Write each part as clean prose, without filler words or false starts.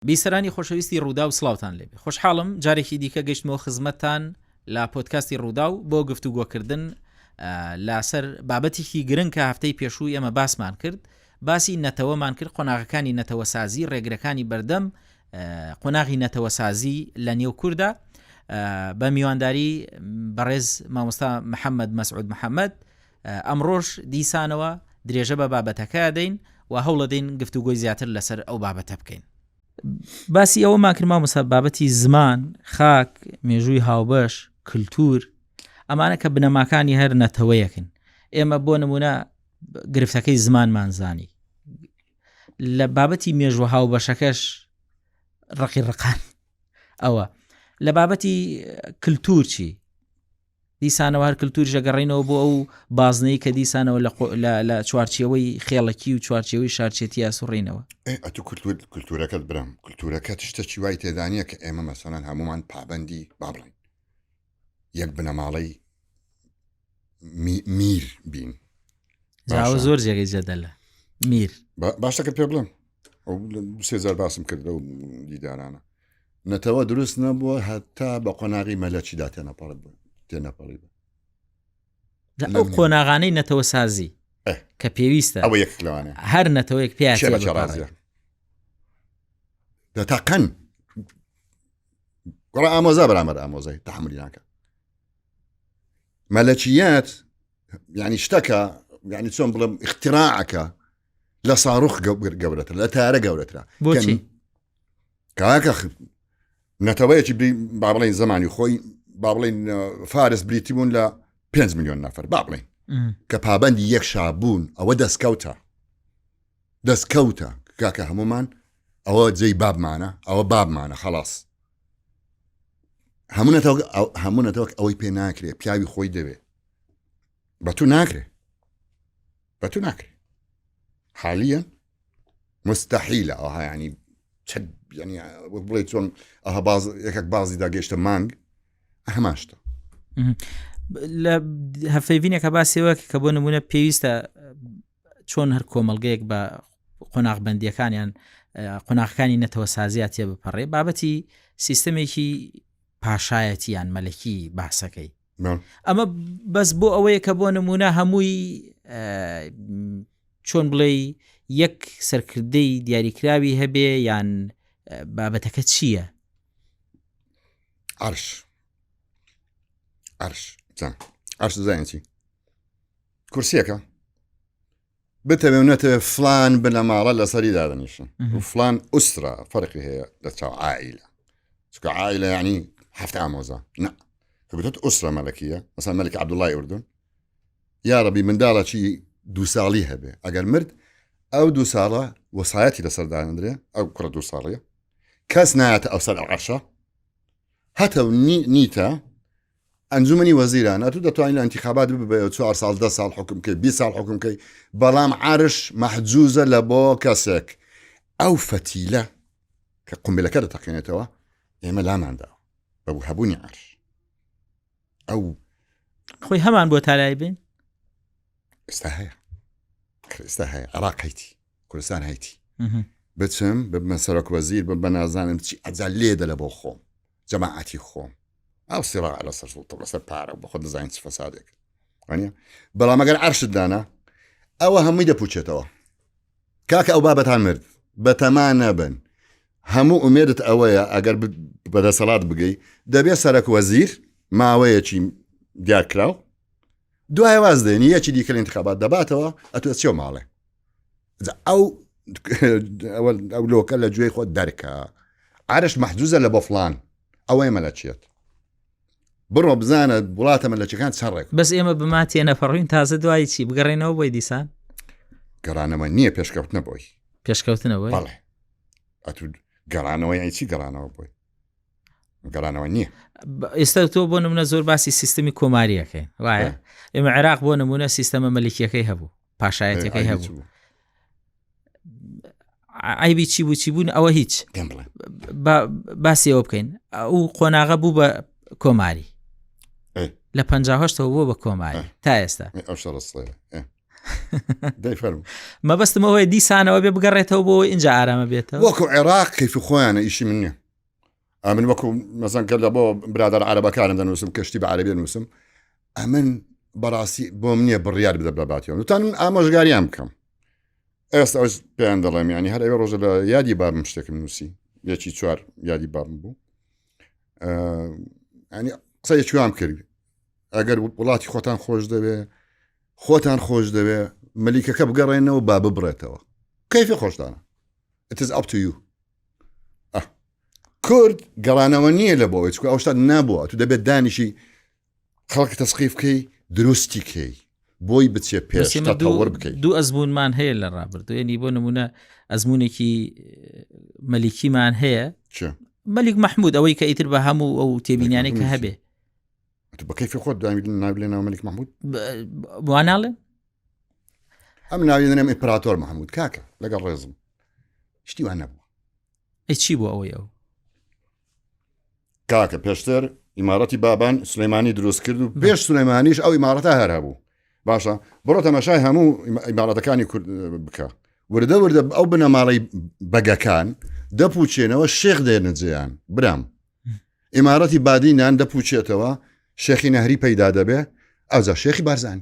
بیسەرانی خۆشەویستی ڕوودا و سڵاوتان لێبێ. خۆشحاڵم جارێکی دیکە گەیشتمەوە خزمەتتان لە پۆدکاستی ڕوودا و بۆ گفتوگۆکردن لەسەر بابەتێکی گرنگ کە هەفتەی پێشووی ئێمە باسمان کرد، باسی نەتەوەمان کرد، قۆناغەکانی نەتەوەسازی، ڕێگرەکانی بەردەم قۆناغی نەتەوەسازی لە نێو کووردا بە میوانداری بەڕێز مامۆستا محەممەد مەسعود محەممەد. ئەمڕۆژ دیسانەوە درێژە بە بابەتەکە دەین و هەوڵە دەین گفتوگۆی زیاتر لەسەر ئەو بابەتە بکەین. باسی ئەوە ماکرد مامۆستا بابەتی زمان، خاک، مێژووی هاوبەش، کللتور، ئەمانە کە بنەماکانی هەر نەتەوەیەکن. ئێمە بۆ نمونە گرفتەکەی زمانمانزانی، لە بابەتی مێژوە هاوبەشەکەش ڕقیڕقان ئەوە. لە بابەتی کللتور چی؟ دیسانەوە هەر کللتوری ژەگەڕینەوە بۆ ئەو بازنەی کە دیسانەوە لە چوارچێوەی خێڵەکی و چوارچێوەی شارچێتی ئاسوڕینەوە. ئەتو کللتورەکەت برم، کللتورەکەت شتێکی وای تێدانیە کە ئێمە مەسەڵەن هەمومان پابەندی بابڵین یەک بنەماڵەی میر بین. زۆر جێگەی جەدەلە میر. باشەکە پێ بڵم ئەو 3000 باسم کرد لەو دیدارانە. نەتەوە دروست نەبووە هەتا بە قۆناغی مەلەکیدا تێنەپەڕت بوو تێنەپەڕی بوو. ئەو قۆناغانەی نەتەوە سازی کە پێویستە ئەوە یەک لەوانێ هەر نەتەوەیەک پێ دەتاقەن گوڕە ئامۆزا بەرامبەر ئامۆزای تەحملی ناکە. مەلەکیەت یعنی شتەکە، یعنی چۆن بڵم اختراعەکە لە ساڕوخ گەورەتر، لە تارە گەورەترە. بۆچی؟ کاکە نەتەوەیەکی با بڵێن زمانی خۆی با بڵێن فارس بریتی بوون لە 5 میلیۆن نەفەر با بڵێن کە پابەندی یەک شابوون. ئەوە دەستکەوتە کاکە هەمومان ئەوە جێی بابمانە، ئەوە بابمانە خەڵاس. هەموو نەتەوە ئەوەی پێ ناکرێ، پیاوی خۆی دەوێ بە تو ناکرێ، بە تو ناکرێ. حالیە مستحیلە ئەوها، ینی ینی بڵێ چۆن ئەها یەکێک بازی داگەیشتە مانگ هەماشتە. لە هەفەیڤینێکە باسیەوە کە بۆ نمونە پێویستە چۆن هەر کۆمەڵگەیەک بە قۆناغبەندیەکانیان قۆناغەکانی نەتەوە سازیاتیە بپەڕێ. بابەتی سیستەمێکی پاشایەتیان مەلەکی باسەکەی ئەمە بەس بۆ ئەوەیە کە بۆ نمونە هەمووی چۆن بڵێ یەک سەرکردەی دیاریکراوی هەبێ، یان بابەتەکە چییە؟ عەرش زانین چی؟ کورسیەکە بتەوێ و نەتەوێ فلان بنەماڵە لەسەری دادەنیشن و فلان ئوسترا فەرقی هەیە لە چاو عائیلە. چکە عائیلە یعنی هەفتە ئامۆزە نە، کەگوتت ئوسترا مەلەکیە. مەسەڵەن مەلک عەبدوڵای ئوردون یا ڕەبی منداڵێکی 2 ساڵی هەبێ، ئەگەر مرد ئەو 2 ساڵە وەسایەتی لەسەردانەدرێ، ئەو کوڕە 2 ساڵیە، کەس نایەتە ئەو سەر عەرشە هەتە نیتە ئەنجومەنی وەزیرانە. تو دەتوانین لە ئەنتیخابات ببێ 4 ساڵ 10 ساڵ حکم کەی 20 ساڵ حکم کەی، بەڵام عەرش مەحجوزە لە بۆ کەسێک. ئەو فەتیلە کە قومبلەکە دەتەقێنێتەوە ئێمە لامانداوە بە هەبوونی عەرش. ئەو خۆی هەمان بۆ تالای بین ئێستا هەیە عێراق هەیتی، کوردستان هەیتی، بچم ببمە سەرۆک وەزیر بە نازانم چی ئەجا لێدە لە بۆ خۆم جەماعەتی خۆم ئەو سیڕا لەسەر سوڵتە لەسەر پارە بە خۆت دەزانین چ فەسادێک وانە. بەڵام ئەگەر عەرشت دانا ئەوە هەمووی دەپوچێتەوە. کاکە ئەو بابەتان مرد بەتەمان نەبن، هەموو ئومێدت ئەوەیە ئەگەر بەدەسەڵات بگەی دەبێت سەرۆک وەزیر ماوەیەکی دیارکراو، دوای واز دێنی یەکی دیکە لە ئینتیخابات دەباتەوە، ئەتوێت چێ ماڵێ ئەو لۆکە لە گوێی خۆت دەرکە. عەرش مەحجوزە لە بۆ فلان، ئەوەی مەلەکیەت بڕۆ بزانە وڵاتە مەلەکیەکان چەڕێک. بەس ئێمە بما تێنەپەڕین تازە دوای چی بگەڕێنەوە بۆی دیسان؟ گەڕانەوە نییە، پێشکەوتنە بۆی. پێشکەوتنەوەی؟ بەڵێ. ئەتو گەڕانەوەی یانی چی گەڕانەوە بۆی؟ گەڕانەوە نییە. ئێستا تۆ بۆ نمونە زۆر باسی سیستەمی کۆماریەکەی وایە. ئێمە عێراق بۆ نمونە سیستەمە مەلەکیەکەی هەبوو، پاشایەتەکەی هەبوو. عیبی چی بوون ئەوە هیچ باسی ئەوە بکەین. ئەو قۆناغە بوو بە کۆماری لە 58ەوە بووە بە کۆماری تا ئێستا. دای فەرموو مە بەستمەوەی دیسانەوە بێ بگەڕێتەوە بۆ اینجا ئارامە بێتەوە وەکو عێراق کەیفی خۆیانە ئیشی من نییە ئەمن وەکو مەسەن کە لە بۆ برادر عەرەبەکانم دەنووسم کەشتی بە عەرەبی دەنووسم ئەمن بەڕاستی بۆم نییە بڕیار بدە بە باتیەوە وتان ئامۆژگاریان بکەم ئێستا ئەوش پێیان دەڵێم ینی هەر ئەوێ ڕۆژە لە یادی بابم شتێکم نووسی یەکی چوار یادی بابم بوو ینی قسەی چوام کرد ئەگەر وڵاتی خۆتان خۆش دەوێ مەلیکەکە بگەڕێنەوە با ببڕێتەوە کەیفی خۆشدانە it is up to you کورد گەڕانەوە نییە لە بۆ چکو ئەوشتا نابووە تو دەبێت دانیشی خەڵکی تەسقیف بکەی دروستی کەی بۆی بچێ پێش تەوەر بکەیت دوو ئەزمونمان هەیە لە ڕابردوو ینی بۆ نمونە ئەزمونێکی مەلیکیمان هەیە مەلیک مەحموود ئەوەی کە ئیتر بە هەموو ئەو تێبینیانەی کە هەبێ بە کەیفی خۆت نابلێنەوە مەلیک مەحموود واناڵێن ئەم ناوی دەنێم ئیمپراتۆر مەحموود کاکە لەگەڵ ڕێزم شتی وان نەبووە چی بوو ئەوەی ئەو کاکە پێشتر ئیمارەتی بابان سلەیمانی دروست کرد و پێش سلەیمانیش ئەو ئیمارەتە هەر هەبوو باشە بڕۆ تەماشای هەموو ئیمارەتەکانی کورد بکە وردە ئەو بنەماڵەی بەگەکان دەپوچێنەوە شێخ دێنجیان برام ئیمارەتی بادینان دەپوچێتەوە شێخی نەهری پەیدا دەبێ ئەوجا شێخی بارزان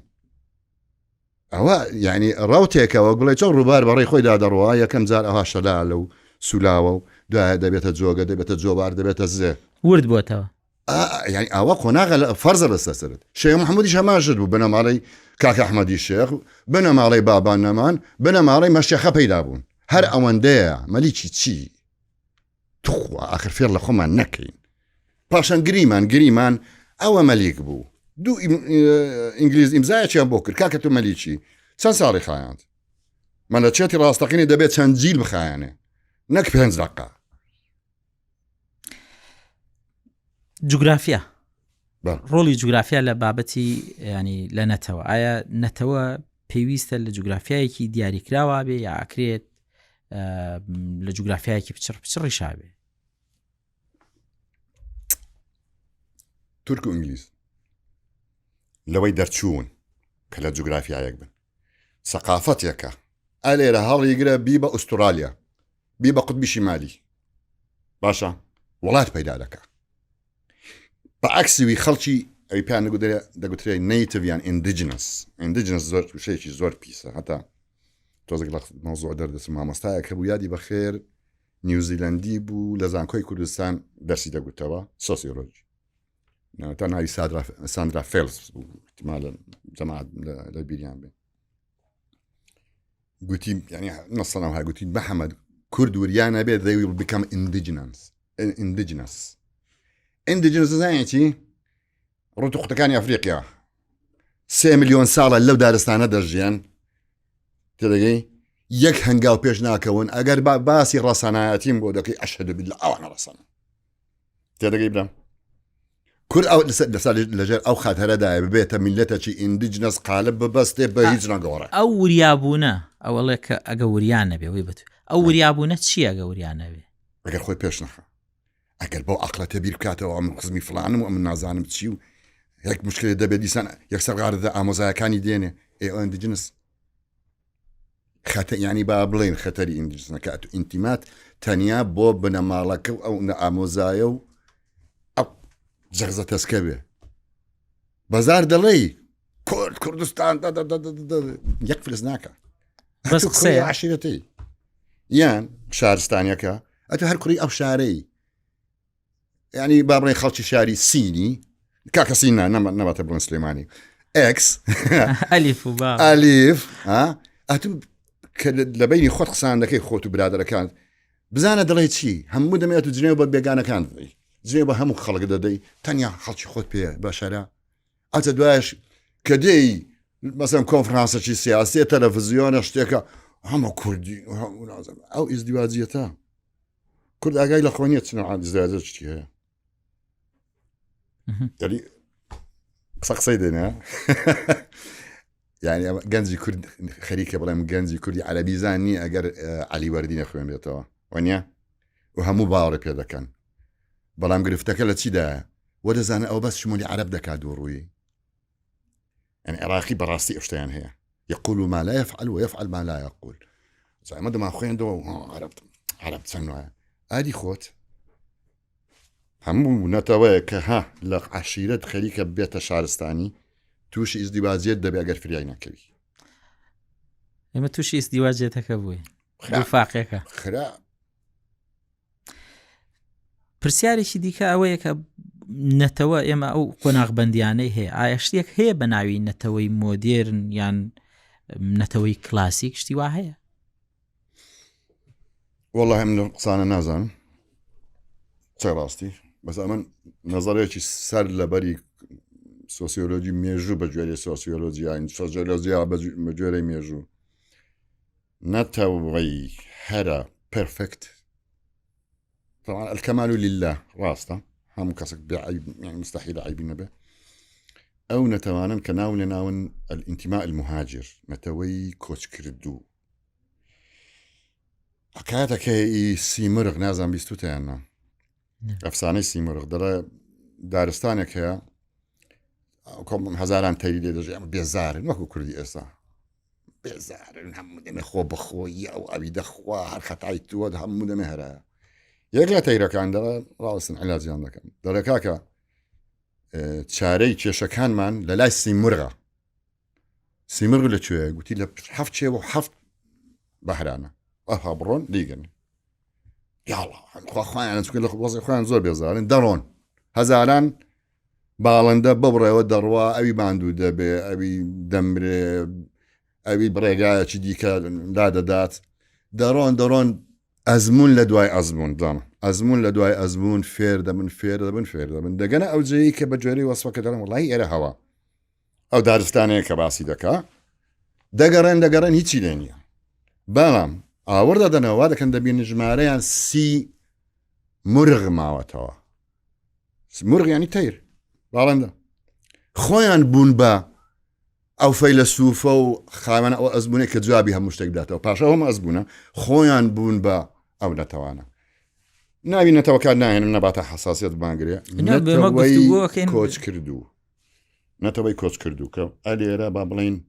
ئەوە یعنی ڕاوتێکەوە گوڵی چۆن ڕووبار بەڕێی خۆی دادەڕەوە یەکەم جار ئەها شەلا لەو سولاوە و دوایە دەبێتە جۆگە دەبێتە جۆبار دەبێتە زێ ورد بووەتەوە یعنی ئەوە قۆناغە فەرزە لەسەرت شێخ محەممەدیش هەماشت بوو بنەماڵەی کاکە ئەحمەدی شێخ بنەماڵەی بابان نەمان بنەماڵەی مەشێخە پەیدا بوون هەر ئەوەندەیە مەلیکی چی توخوا ئاخر فێر لە خۆمان نەکەین پاشان گریمان ئەوە مەلیک بوو دوو ئینگلیز ئیمزایەکیان بۆ کرد کاکە تو مەلیکی چەند ساڵی خایاند من لە چێتی ڕاستەقینی دەبێت چەند جیل بخایانێ نەک 5 دقیقە جوگرافیا ڕۆڵی جوگرافیا لە بابەتی ینی لە نەتەوە ئایا نەتەوە پێویستە لە جوگرافیایەکی دیاریکراوە بێ یا ئاکرێت لە جوگرافیایەکی پچڕی شابێ تورک و ئینگلیز لەوەی دەرچوون کە لە جوگرافیایەک بن سەقافەتێکە ئەلێرە هەڵیگرە بی بە ئوسترالیا بی بە قوتبی شیمالی باشە وڵات پەیدا دەکە بەعکسیوی خەڵکی ئەوی پیان دەگوترێت نیتیڤ یان ئیندیجنس زۆر شەیەکی زۆر پیسە هەتا تۆزێک لە مەوزوع دەردەچم مامۆستایەکە بوو یادی بەخێر نیوزیلەندی بوو لە زانکۆی کوردستان دەرسی دەگوتەوە سۆسیۆلۆژی تا ناوی ساندرا فێلز بوو احتمال جەماعەت لە بیریان بێ گوتی ینی نەسەڵام ها گوتی محەممەد کورد وریانە بێت they will become indigenous زانیتی ڕوت و قوتەکانی ئەفریقیا 3 ملیۆن ساڵە لەو دارستانە دەژیان تێدەگەی یەک هەنگاو پێش ناکەون ئەگەر باسی ڕەسەنایەتیم بۆ دەکەی ئەشهد بالله ئەوانە ڕەسەنە تێدەگەی برام کورد ئەو لەژێر ئەو خاتەرەدایە ببێتە میلەتێکی ئیندیجنس قالب ببەستێ بە هیچ نەگەوڕە ئەو وریابوونە ئەوەڵێ کە ئەگە وریان نەبێ وی بێت ئەو وریابوونە چی ئەگە وریان نەبێ ئەگەر خۆی پێش نەخە ئەگەر بەو عەقڵەتە بیر بکاتەوە من قزمی فڵانم و من نازانم چی و یەک مشکلێ دەبێت دیسان یەکسەر غاردە ئامۆزایەکانی دێنێ ئەو ئیندیجنس خەتە ینی با بڵێن خەتەری ئیندیجنەکە ئەتو ئینتیمات تەنیا بۆ بنەماڵەکە و ئەو ئامۆزایە و جەغزە تەسکە بێ بەزار دەڵێی کوردستان یەک فلس ناکە بەس قسەیە عشیرەتی یان شارستانیەکە ئەتو هەر کوڕی ئەو شارەی ینی با بڵێن خەڵکی شاری سینی کاکە سینە نەباتە بڵێن سلێمانی ئەکس ئەلیف ئەتو کە لە بینی خۆت قسان دەکەی خۆت و برادەرەکان بزانە دڵێ چی هەموو دەمێت و جنێو بە بێگانەکان دەی جێ بە هەموو خەڵک دەدەی تەنیا خەڵکی خۆت پێ بەشەرە ئەچە دوایش کە دەی مەسەڵەن کۆنفرانسێکی سیاسی تەلەڤیزیۆنە شتێکە هەموو کوردی ئەو ئیزدیواجیەتە کورد ئاگای لە خۆنیە چنە ئازدیواجە چی هەیە یعنی قسەی دێنە یعنی گەنجی کورد خەریکە بڵێم گەنجی کوردی عەرەبیزانی ئەگەر عەلی وەردی نەخوێن بێتەوە وانە و هەموو باوەڕە پێ دەکەن بەڵام گرفتەکە لە چیدایە وە دەزانە ئەو بەس شمولی عەرەب دەکات دوو ڕووی ئەن عێراقی بەڕاستی ئەو شتیان هەیە يقول ما لا يفعل ويفعل ما لا يقول زعما دما خوين دو عربت سنوها ادي خوت همو نتواك ها لق عشيرة خليك بيت شارستاني توش ازدواجيت دبي اگر فريعنا كبي ئێمە تووشی ئیزدیواجێتەکە بووی دوو فاقێکە. خرا پرسیارێکی دیکە ئەوەیە کە نەتەوە ئێمە ئەو قۆناغبەندیانەی هەیە ئایا شتێک هەیە بە ناوی نەتەوەی مۆدێرن یان نەتەوەی کلاسیک شتی وا هەیە؟ والله من قصانا نازان راستي بس أمن نظريتي سر لبري سوسيولوجي ميجو بجوري سوسيولوجي يعني سوسيولوجيا بجوري ميجو نتوي هرا بيرفكت طبعا الكمال لله راستا هم كسك بعيب يعني مستحيل عيب به أو نتوانا كناون ناون الانتماء المهاجر نتوي كوتش كردو حكايتك هي سيمرغ نازم بيستوتانا أفساني سيمرغ دارستانك هي كم هزاران تيري دجا بيزار ما هو كردي إسا بيزار هم دم خو بخويا أو أبي دخوا حركة عيتود هم دم هرا يقلا تيرك عند راسن علاج عندك دركاكا تشاري تشكان من لا سيمرغ لتشوي قلت له حفت شيء وحفت بحرانا برون ليجن يلا خوان أنا تقول لك وظيفة خوان زور بيزارن درون هزاران بالنده ببره ودروا أبي باندو دبي أبي دمر أبي بريقة شدي لا دات درون أزمون لدواي أزمون دام أزمون لدواي أزمون فير من دقنا أو زي كبجوري وصفة كده والله إلى هوا أو دارستاني كباسي دكا دقرن هيتشي لينيا بلام آورده دنا وادا كان دبي نجماريان سي مرغ ماوتوا مرغ يعني تير بالنده خويان بونبا او فيلسوفه وخايمنا او ازبونه كجوابها مشتقداته باشا هم ازبونه خويان بونبا او نتوانا نابي نتوكلنا يعني نبات حساسيه بانغريا نتوي كوتش كردو كو اليرا بابلين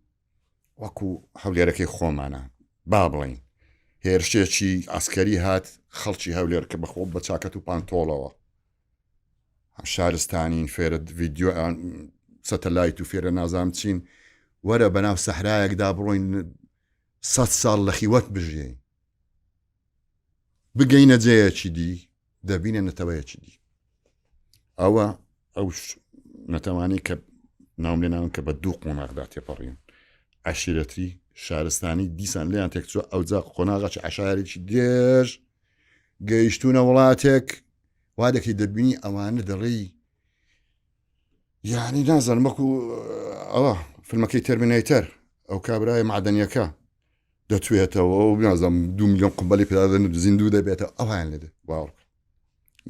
وكو حوليركي خومانا بابلين هێرشێکی ئاسکەری هات خەڵکی هەولێر کە بەخۆ بە چاکەت و پانتۆڵەوە شارستانین فێرە ڤیدیۆ سەتەلایت و فێرە نازام چین وەرە بەناو سەحرایەکدا بڕۆین 100 ساڵ لە خیوەت بژێین بگەینە جێیەکی دی دەبینە نەتەوەیەکی دی ئەوە ئەو نەتەوانی کە ناوم لێ ناون کە بە دوو قۆناغدا تێپەڕین عشیرەتی شارستانی دیسان لیان تێکچوە ئەوجا قۆناغەکی عشارێکی دێژ گەیشتونە وڵاتێک وا دەکەی دەبینی ئەوانە دەڵێی یعنی نازانم وەکو ئەوە فیلمەکەی تەرمینەیتەر ئەو کابرای معدەنیەکە دەتوێتەوە و نازانم 2 میلیۆن قومبەڵی پێدادەن زیندوو دەبێتەوە ئەوان لێدە باوەڕ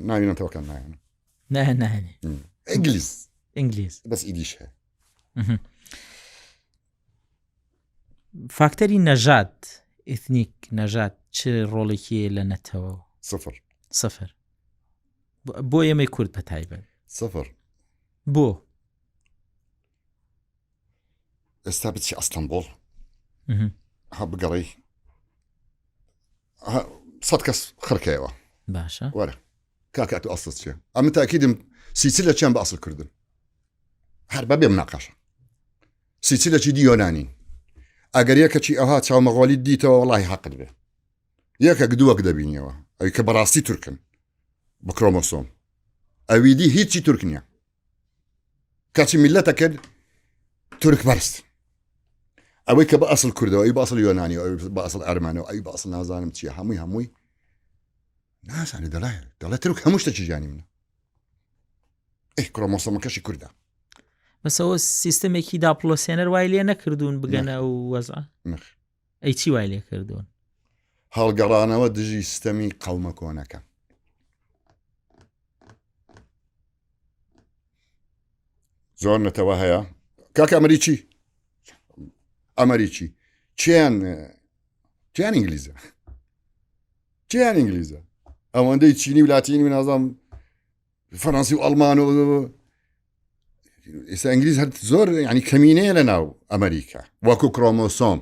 ناوینەتەوەکان نایەنە ئینگلیز بەس ئیدیش هەیە فاکتەری نەژاد ئیثنیک نەژاد چ ڕۆڵێکی لە نەتەوە سفر بۆ ئێمەی کورد بە تایبەت سفر بۆ ئێستا بچی ئەستەمبۆڵ ها بگەڕی 100 کەس خڕکەیەوە باشە وەرە کاکات و ئەسڵ چێ ئەمە تاکیدم سیچیلە چیان بە ئەسڵ کردن هەر بەبێ مناقەشە سیچیلەکی دیۆنانین ئەگەر یەکەکی ئەوها چاومەغۆلی دیتەوە وڵی حەقت بێ یەکێک دووەک دەبینیەوە ئەوی کە بەڕاستی تورکن بە کرۆمۆسۆم ئەوی دی هیچی تورک نییە کاچی میلەتە کرد تورک بەرست ئەوەی کە بە ئەسڵ کردەوە ئەوی بە ئەسڵ یۆنانیەوە ئەوی بە ئەسڵ ئەرمانەوە ئەوی بە ئەسڵ نازانم چییە هەمووی نازانێ دەڵێ تورک هەموو شتێکی ژیانی منە کرۆمۆسۆمەکەشی کوردە بەسەوە سیستەمێکی داپلۆسێنەر وای لێ نەکردوون بگەنە ئەو وەزع ئەی چی وای لێ کردوون هەڵگەڕانەوە دژی سیستەمی قەومە کۆنەکە زۆر نەتەوە هەیە کاکە ئەمریکی چیان ئینگلیزە ئەوەندەی چینی و لاتینی و نازام فەڕەنسی و ئەڵمان و ئێستا ئینگلیز هەر زۆر ینی کەمینەیە لە ناو ئەمریکا وەکو کرۆمۆسۆم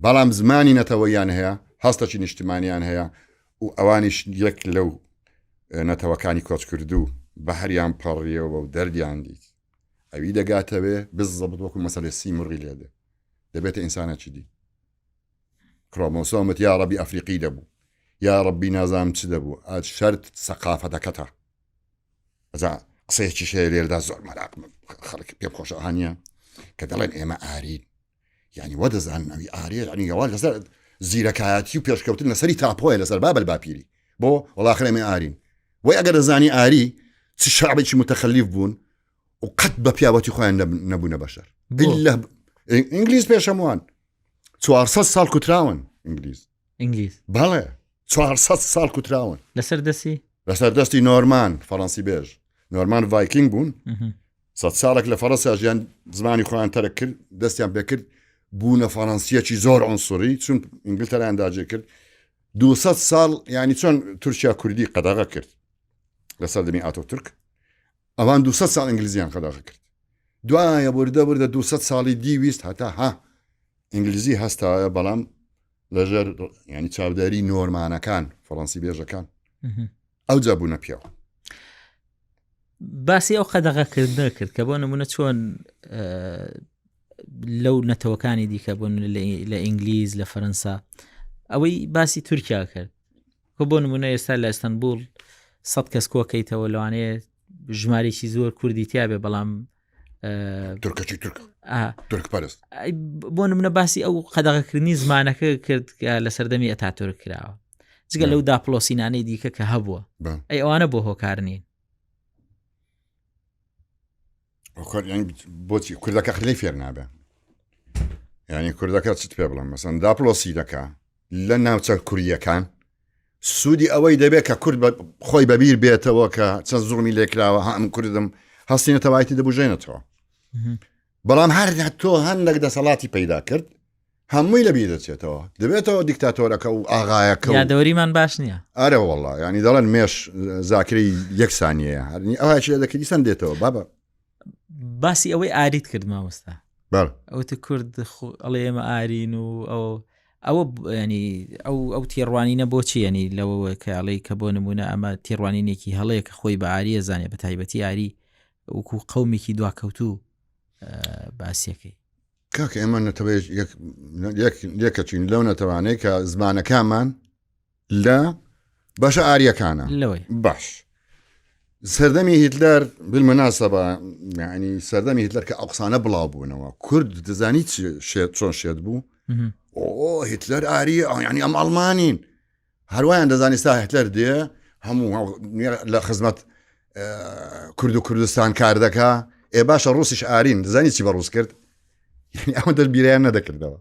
بەڵام زمانی نەتەوەیان هەیە هەستەی نیشتمانیان هەیە و ئەوانیش یەک لەو نەتەوەکانی کۆچ کردو بە هەریان پەڕیەوە و دەردیان دیت ئەوی دەگاتەوێ بزەبت وەکو مەسەلێ سیمڕی لێدە دەبێتە ئینسانە دی کرۆمۆسۆمت یا ڕەبی ئەفریقی دەبوو یا ڕەبی نازام چ دەبوو شەرت سەقافەتەکەتە ئەجا قسەیەکی شەیە لێردا زۆر مەراق خەڵک پێ خۆشەهانیە کە دەڵێن ئێمە ئارین یعنی وە دەزانن ئەوی ئاریە ینی ئەوە لەسەر زیرەکایەتی و پێشکەوتن لەسەری تاپۆیە لەسەر بابل باپیری بۆ وەڵاخر ئێمە ئارین وەی ئەگەر دەزانی ئاری چ شعبێکی متەخەلیف بوون و قەت بە پیاوەتی خۆیان نەبوونە بەشەر ئینگلیز پێشەموان 400 ساڵ کوتراون ئینگلیز بەڵێ 400 ساڵ کوتراون لەسەر دەستی نۆرمان فەڕەنسی بێژ نۆرمان ڤایکینگ بوون 100 ساڵێک لە فەڕەنسا ژیان زمانی خۆیان تەرک کرد دەستیان پێ کرد بوونە فەڕەنسیەکی زۆر عنسوری چون ئینگلتەرایان داگیر کرد 200 ساڵ ینی چۆن تورکیا کوردی قەدەغە کرد لەسەر دەمی ئاتۆتورک ئەوان 200 ساڵ ئینگلیزیان قەدەغە کرد دوایە بردە 200 ساڵی دیویست هەتا ها ئینگلیزی هەستایە بەڵام لەژێر ینی چاودێری نۆرمانەکان فەڕەنسی بێژەکان ئەو جابوونە پیاوە باسی ئەو قەدەغەکردن کرد کە بۆ نمونە چۆن لەو نەتەوەکانی دیکە بوون لە ئینگلیز لە فەرەنسا ئەوەی باسی تورکیا کرد کە بۆ نمونە ئێستا لە ئەستەنبول 100 کەس کۆکەیتەوە لەوانەیە ژمارێکی زۆر کوردی تیابێ بەڵام تورکەکی تورک پەرست بۆ نمونە باسی ئەو قەدەغەکردنی زمانەکە کرد کە لە سەردەمی ئەتاتورک کراوە جگە لەو داپلۆسینانەی دیکە کە هەبووە ئەی ئەوانە بۆ هۆکار نین بۆچی کوردەکە خلەی فێر نابێ ینی کوردەکە چت پێ بڵم مەسەن داپلۆسی دەکا لە ناوچە کوریەکان سوودی ئەوەی دەبێت کە کورد خۆی بەبیر بێتەوە کە چەند زوڵمی لێکراوە هەم کوردم هەستینەتەوایەتی دەبژێنێتەوە بەڵام هەر تۆ هەندێک دەسەڵاتی پەیدا کرد هەمووی لە بیر دەچێتەوە دەبێتەوە دیکتاتۆرەکە و ئاغایەکە یادەوەریمان باش نییە ئارە وەڵڵا ینی دەڵێن مێش زاکری یەک سانیەیە هەرنی ئەوە دەکردی سند دێتەوە بابە باسی ئەوەی ئاریت کرد مامۆستا ئەوتە کورد ئەڵێ ئێمە ئارین و ئەوە ینی ئەو تێڕوانینە بۆچی ینی لەوەوە کە ئەڵەی کە بۆ نمونە ئەمە تێڕوانینێکی هەڵەیە کە خۆی بە ئاریە زانێ بە تایبەتی ئاری وەکو قەومێکی دواکەوتوو باسیەکەی کاکە ئێمە نەتەوە یەکەچین لەو نەتەوانەی کە زمانەکانمان لە بەشە ئاریەکانە لەوەی باش سەردەمی هیتلەر بالمناسبە ینی سەردەمی هیتلەر کە ئەقسانە بڵاو بوونەوە کورد دەزانی چۆن شێت بوو ئۆ هیتلەر ئاری ینی ئەم ئەڵمانین هەروایان دەزانی ستا هیتلەر دێ هەموو لە خزمەت کورد و کوردستان کار دەکا ئێ باشە ڕوسیش ئارین دەزانی چی بە ڕووس کرد یعنی ئەوە دەربیریان نەدەکردەوە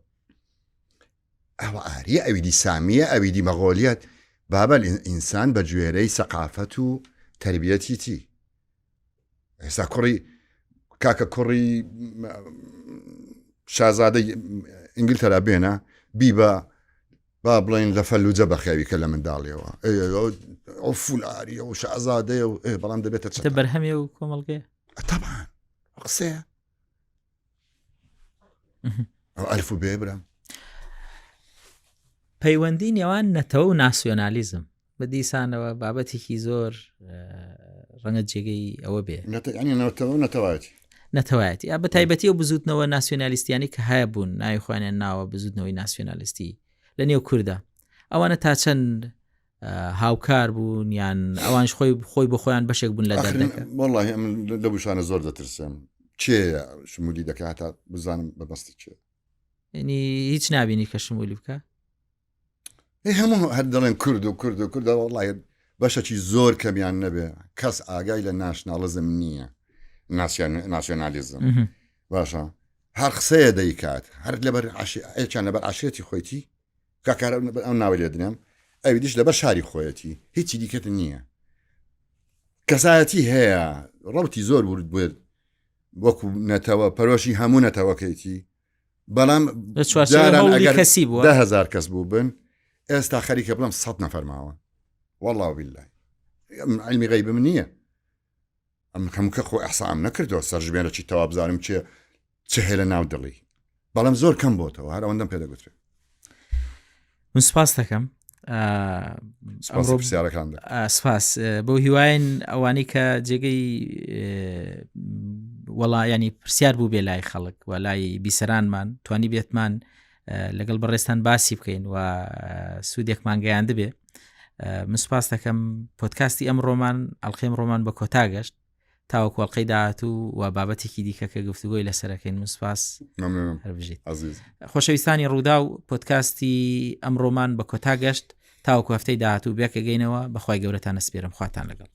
ئەوە ئاریە ئەویدی سامیە ئەویدی مەغۆلیەت بابە ئینسان بە گوێرەی سەقافەت و تربیەتی تی ئێستا کوڕی کاکە کوڕی شازادەی ئینگلتەرا بێنە بیبە با بڵێن لە فەلوجە بەخێوی کە لە منداڵیەوە ئەو فولاری و شازادەیە و بەڵام دەبێتە چ بەرهەمێ و کۆمەڵگەیە طبعا قسەیە ئەلف و بێ برام پەیوەندی نێوان نەتەوە و ناسیۆنالیزم بە دیسانەوە بابەتێکی زۆر ڕەنگە جێگەی ئەوە بێ نەتەوایەتی یا بە تایبەتی و بزوتنەوە ناسیۆنالیستیانی کە هەیە بوون ناوی خۆیان ناوە بزوتنەوەی ناسیۆنالیستی لە نێو کووردا ئەوانە تا چەند هاوکار بوون یان ئەوانش خۆی بۆ خۆیان بەشێک بوون لە دەردەکە وەڵڵاهی ئەم لە بوشانە زۆر دەترسم چێ شمولی دەکات تا بزانم بەبەستی چێ ینی هیچ نابینی کە شمولی بکە هەموو هەر دەڵێن کورد و وەڵڵاهی بەشێکی زۆر کەمیان نەبێ کەس ئاگای لە ناشناڵزم نییە ناسیۆنالیزم باشە هەر قسەیە دەیکات هەر لەبەر ئەیان لەبەر عاشێتی خۆیتی کاکار ئەو ناوی لێ دنێم ئەوی دیش لەبەر شاری خۆیەتی هیچی دیکەت نییە کەسایەتی هەیە ڕەوتی زۆر ورد بێت وەکو نەتەوە پەرۆشی هەموو نەتەوەکەیتی بەڵام کەسی بووە 10,000 کەس بوو بن ئێستا خەریکە بڵم 100 نەفەر ماوە والله بالله علمی غیبم نییە ئەم هەمووکە خۆ ئەحسام نەکردەوە سەرژمێرە چی تەوا بزانم چه هەیە لە ناو دڵی بەڵام زۆر کەم بۆتەوە هەر ئەوەندەم پێدەگوترێت. من سپاس دەکەم سپاس بۆ هیواین ئەوانی کە جێگەی وەڵایانی پرسیار بوو بێ لای خەڵک و لای بیسەرانمان توانی بێتمان لەگەڵ بەڕێستان باسی بکەین و سوودێکمان گەیاند بێ. من سپاس دەکەم پۆدکاستی ئەم ڕۆمان ئەڵقەی ڕۆمان بە کۆتا گەشت تاوەکو ئەڵقەی داهاتوو و بابەتێکی دیکە کە گفتوگۆی لەسەرەکەین. من سپاس هەربژیت خۆشەویستانی ڕوودا و پۆدکاستی ئەم ڕۆمان بە کۆتا گەشت تاوەکو هەفتەی داهاتوو بێکە گەینەوە بەخوای گەورەتان ئەسپێرم خواتان لەگەڵ.